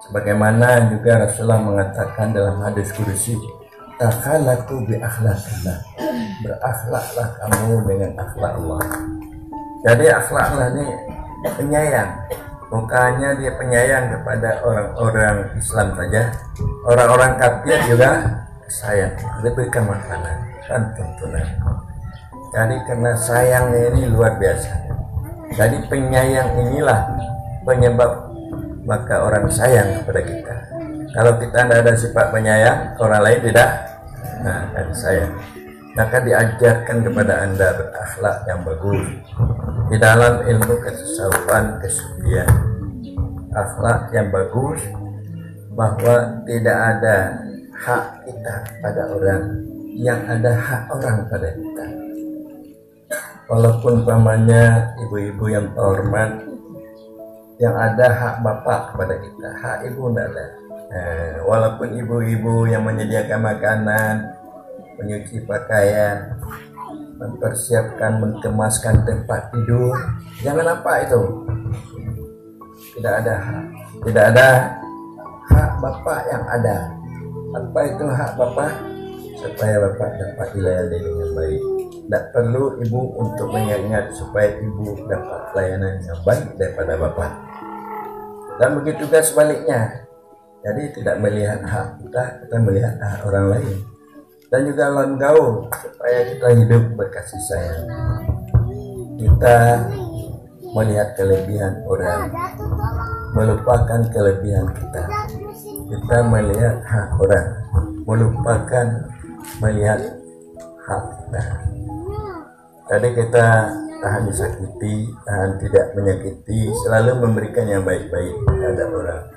Sebagaimana juga Rasulullah mengatakan dalam hadis qudsi, takhalaqu bi akhlaqillah, berakhlaklah kamu dengan akhlak Allah. Jadi akhlaklah ini penyayang, bukannya dia penyayang kepada orang-orang Islam saja, orang-orang kafir juga sayang, diberikan makanan dan tuntunan. Jadi karena sayangnya ini luar biasa. Jadi penyayang inilah penyebab maka orang sayang kepada kita. Kalau kita tidak ada sifat penyayang, orang lain tidak akan sayang. Maka diajarkan kepada Anda berakhlak yang bagus di dalam ilmu ketasawufan, kesucian. Akhlak yang bagus, bahwa tidak ada hak kita pada orang, yang ada hak orang pada kita. Walaupun pamannya ibu-ibu yang terhormat, yang ada hak bapak kepada kita, hak ibu tidak ada. Walaupun ibu-ibu yang menyediakan makanan, menyuci pakaian, mempersiapkan, mengemaskan tempat tidur, jangan apa itu. Tidak ada hak, tidak ada hak bapak yang ada. Apa itu hak bapak? Supaya bapak dapat dilayani dengan baik. Tidak perlu ibu untuk mengingat supaya ibu dapat pelayanan yang baik daripada bapak. Dan begitu juga sebaliknya. Jadi tidak melihat hak kita, kita melihat hak orang lain. Dan juga lawan gaul, supaya kita hidup berkasih sayang. Kita melihat kelebihan orang, melupakan kelebihan kita. Kita melihat hak orang, melupakan melihat hak kita. Tadi kita tahan disakiti, tahan tidak menyakiti, selalu memberikan yang baik-baik kepada orang.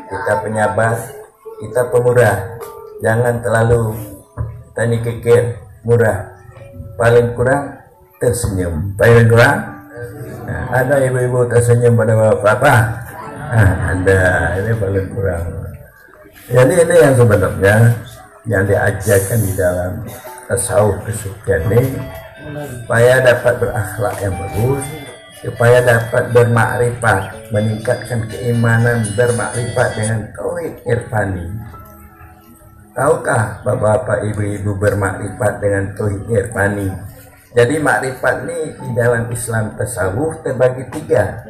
Kita penyabar, kita pemurah. Jangan terlalu tani kekir, murah. Paling kurang tersenyum. Paling kurang, ada ibu-ibu tersenyum pada bapak. Ada, ini paling kurang. Jadi ini yang sebenarnya yang diajarkan di dalam tasawuf kesucian ini, supaya dapat berakhlak yang bagus, supaya dapat bermakrifat, meningkatkan keimanan, bermakrifat dengan tauhid irfani. Tahukah bapak-bapak, ibu-ibu bermakrifat dengan tauhid irfani? Jadi makrifat ini di dalam Islam tasawuf terbagi tiga.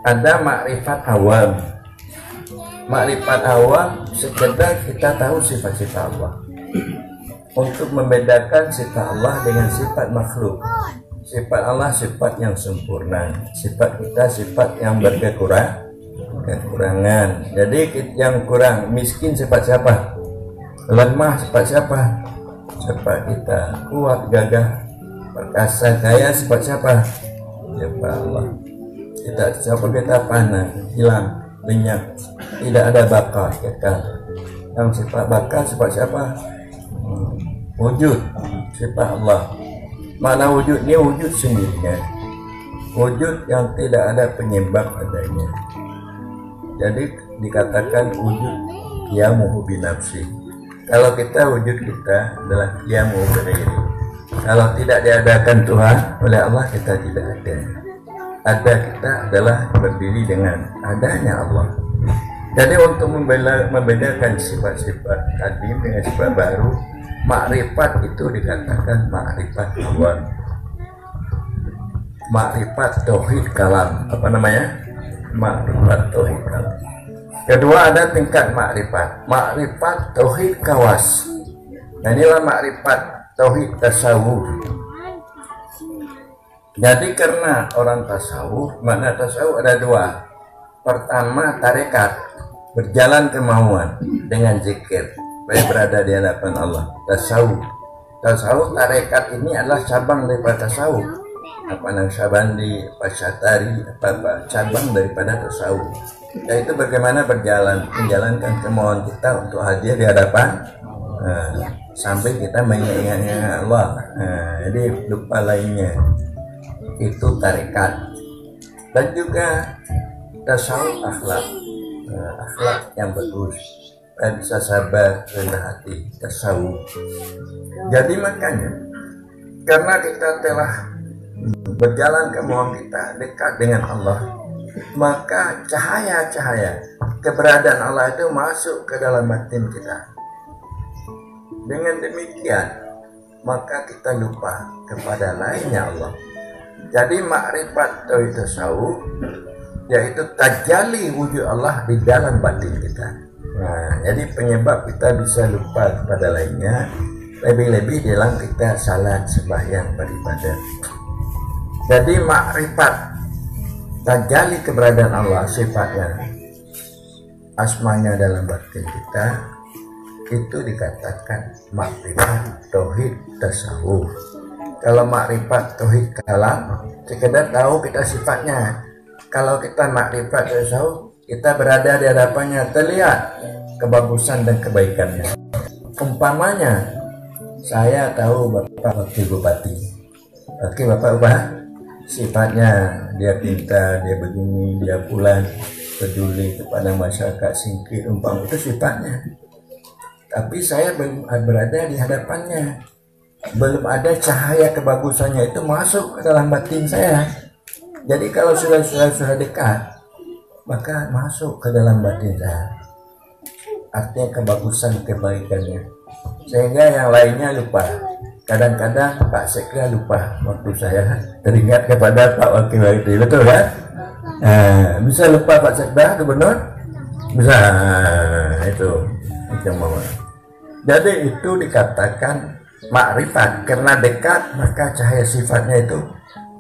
Ada makrifat awam. Makrifat awam sekedar kita tahu sifat-sifat Allah, untuk membedakan sifat Allah dengan sifat makhluk. Sifat Allah sifat yang sempurna, sifat kita sifat yang berkekurangan. Jadi yang kurang, miskin sifat siapa? Lemah sifat siapa? Sifat kita. Kuat, gagah, perkasa, kaya sifat siapa? Sifat Allah. Kita panah, hilang, lenyap, tidak ada bakal kekal. Yang sifat bakal sifat siapa? Wujud, sifat Allah. Mana wujud ini? Wujud sendirinya, wujud yang tidak ada penyebab adanya. Jadi dikatakan wujud qiyamuhu binafsi. Kalau kita wujud kita adalah qiyamuhu bighairi. Kalau tidak diadakan Tuhan oleh Allah, kita tidak ada. Ada kita adalah berdiri dengan adanya Allah. Jadi untuk membedakan sifat-sifat tadi dengan sifat baru, makrifat itu dikatakan makrifat awam, makrifat tauhid kalam. Apa namanya? Makrifat tauhid kalam. Kedua ada tingkat makrifat, makrifat tauhid kawas. Nah, inilah makrifat tauhid tasawuf. Jadi karena orang tasawuf, makna tasawuf ada dua. Pertama tarekat, berjalan kemauan dengan zikir supaya berada di hadapan Allah. Tasawuf, tasawuf tarekat ini adalah cabang daripada tasawuf. Apa Naqsyabandi, Pasyatari, apa cabang daripada tasawuf. Yaitu bagaimana berjalan, menjalankan kemauan kita untuk hadir di hadapan sampai kita mengingat Allah. Jadi lupa lainnya. Itu tarekat. Dan juga tasawuf akhlak, akhlak yang bagus, bisa sabar, rendah hati, tasawuf. Jadi makanya karena kita telah berjalan kemauan kita dekat dengan Allah, maka cahaya-cahaya keberadaan Allah itu masuk ke dalam batin kita. Dengan demikian, maka kita lupa kepada lainnya Allah. Jadi makrifat tauhid tasawuf yaitu tajalli wujud Allah di dalam batin kita. Nah, jadi penyebab kita bisa lupa kepada lainnya, lebih-lebih dalam kita salat, sembahyang, beribadah. Jadi makrifat tajalli keberadaan Allah, sifatnya, asmanya dalam batin kita, itu dikatakan makrifat tauhid tasawuf. Kalau makrifat tauhid kalam, sekedar tahu kita sifatnya. Kalau kita makrifat tasawuf, kita berada di hadapannya, terlihat kebagusan dan kebaikannya. Umpamanya, saya tahu Bapak Wakil Bupati. Oke, Bapak ubah sifatnya, dia pintar, dia begini, dia pula peduli kepada masyarakat, singkir, umpama itu sifatnya. Tapi saya belum berada di hadapannya, belum ada cahaya kebagusannya itu masuk ke dalam batin saya. Jadi kalau sudah dekat, maka masuk ke dalam batin saya, artinya kebagusan kebaikannya, sehingga yang lainnya lupa. Kadang-kadang Pak Sekda lupa waktu saya teringat kepada Pak Wakil Bupati, betul kan? Bisa lupa Pak Sekda, Gubernur? Bisa, itu mau. Jadi itu dikatakan makrifat, karena dekat maka cahaya sifatnya itu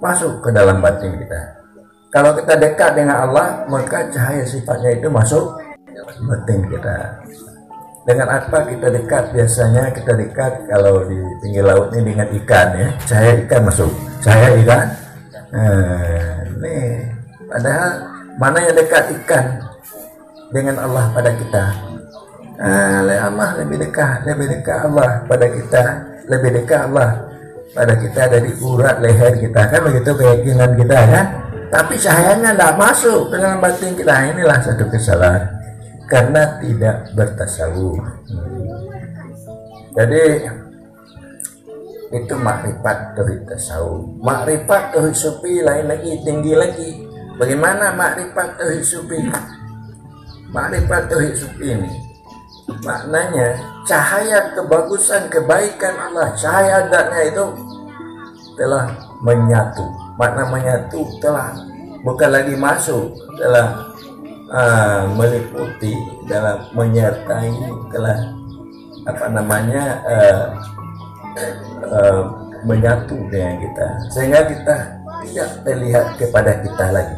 masuk ke dalam batin kita. Kalau kita dekat dengan Allah, maka cahaya sifatnya itu masuk batin kita. Dengan apa kita dekat? Biasanya kita dekat kalau di pinggir laut ini dengan ikan, ya, cahaya ikan masuk, cahaya ikan. Nih, padahal mana yang dekat ikan dengan Allah pada kita? Allah lebih dekat Allah pada kita, lebih dekat Allah pada kita dari urat leher kita, kan begitu keyakinan kita, kan? Tapi cahayanya tidak masuk ke dalam batin kita. Inilah satu kesalahan karena tidak bertasawuf. Jadi itu makrifat tauhid tasawuf. Makrifat tauhid sufi lain lagi, tinggi lagi. Bagaimana makrifat tauhid sufi? Makrifat tauhid sufi ini maknanya cahaya kebagusan kebaikan Allah, cahaya adatnya itu telah menyatu. Makna menyatu telah bukan lagi masuk, telah meliputi, dalam menyertai, telah menyatu dengan kita, sehingga kita tidak terlihat kepada kita lagi.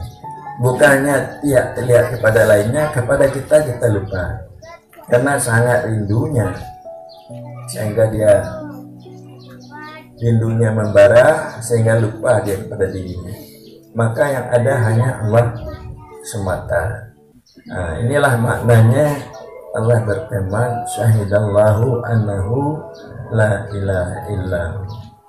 Bukannya tidak terlihat kepada lainnya, kepada kita lupa. Karena sangat rindunya, sehingga dia rindunya membara, sehingga lupa dia kepada dirinya. Maka yang ada hanya Allah semata. Nah, inilah maknanya Allah berfirman, syahidallahu annahu la ilaha illa,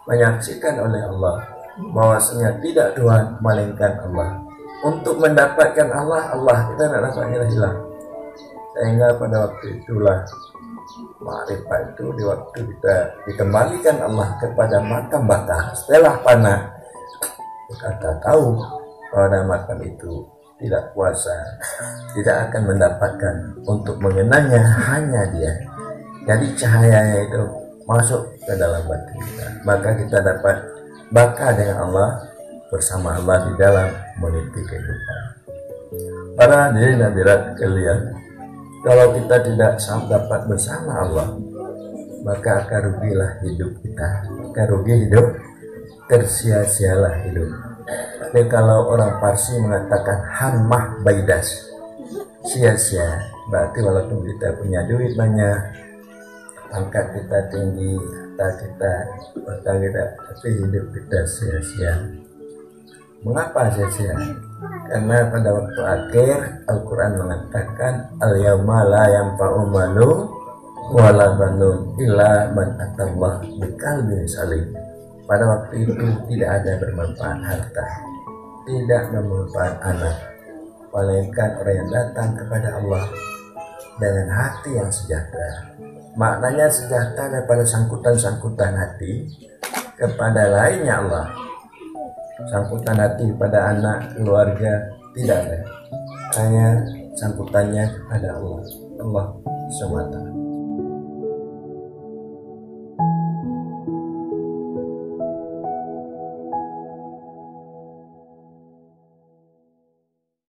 menyaksikan oleh Allah bahwasanya tidak Tuhan melainkan Allah. Untuk mendapatkan Allah kita tidak dapat ilah. Sehingga pada waktu itulah makrifat itu, di waktu kita dikembalikan Allah kepada makam baka setelah panah, kita tahu pada makam itu tidak kuasa, tidak akan mendapatkan, untuk mengenangnya hanya dia. Jadi cahayanya itu masuk ke dalam batin kita, maka kita dapat baka dengan Allah, bersama Allah di dalam meniti kehidupan. Para hadirin hadirat sekalian, kalau kita tidak dapat bersama Allah, maka akan rugilah hidup kita, akan rugi hidup, tersia-sialah hidup. Tapi kalau orang Parsi mengatakan hamah baidas, sia-sia, berarti walaupun kita punya duit banyak, pangkat kita tinggi, harta kita, tapi hidup kita sia-sia. Mengapa sia-sia? Karena pada waktu akhir Al-Quran mengatakan al-yawma la yanfa'u malun wala banun illa man atallah biqalbin salim. Pada waktu itu tidak ada bermanfaat harta, tidak bermanfaat anak, melainkan orang yang datang kepada Allah dengan hati yang sejahtera. Maknanya sejahtera daripada sangkutan-sangkutan hati kepada lainnya Allah. Sangkutan hati pada anak, keluarga, tidak ada, hanya sambutannya kepada Allah SWT.